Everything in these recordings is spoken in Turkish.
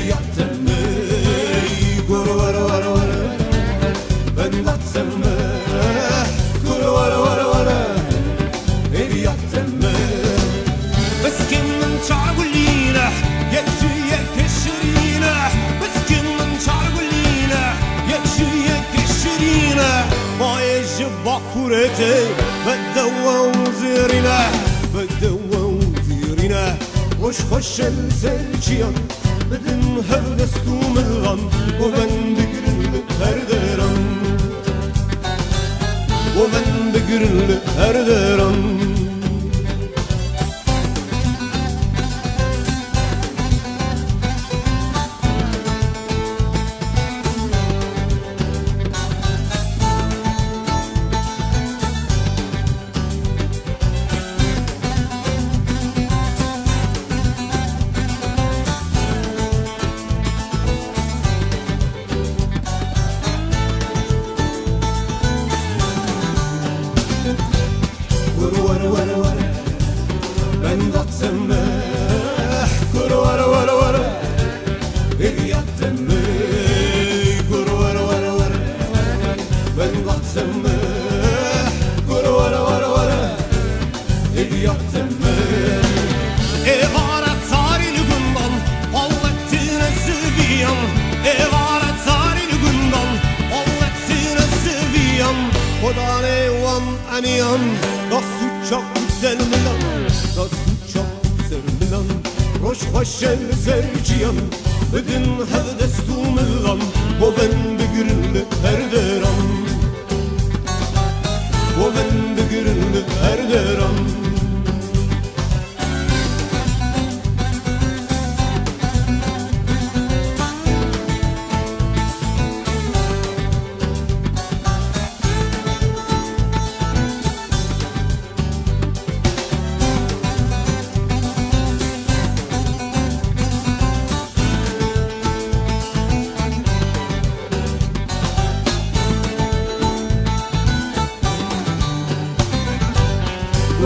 yattım kuru var var var ben yattım kuru var var var yattım مسكين تعقلينا يكشي يكشرينا مسكين تعقلينا يكشي يكشرينا ما يجب بقورته بدوا وزيرنا بدوا وزيرنا وش خش السرجيان بدن هردستو ملغن ومن بقرل هردران ومن بقرل هردران ben yattım kuru var var var yattım kuru var var var ben yattım kuru var var var yattım evara tarihli gündan hallettine seviyan evara tarihli gündan hallettine seviyan Kodan evan aniyan nasıl çok güzel mi lan nasıl çok güzel mi lan Roş başel serciyan Ödün hevdestu mi lan O ben begürlü herderan O ben begürlü herderan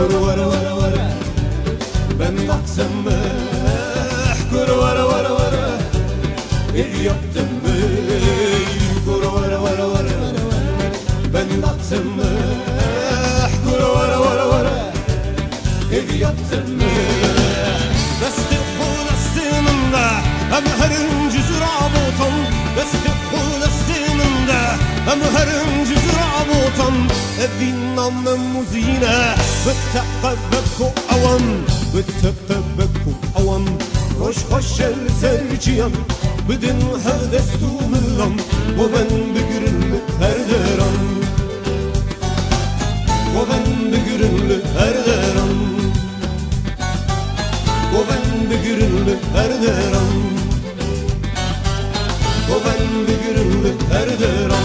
Kuru var var var ben baktım kuru var var var yattım kuru var var var ben baktım kuru var var var yattım Desti kulastiminde hem herin cüzür abutan Desti kulastiminde hem herin cüzür abutan Evin namı muzine بتقبك أوان بتقبك أوان روش خش السرجيان بدن هدستو ملان وبن بقرن هردران وبن بقرن هردران وبن بقرن هردران وبن بقرن هردران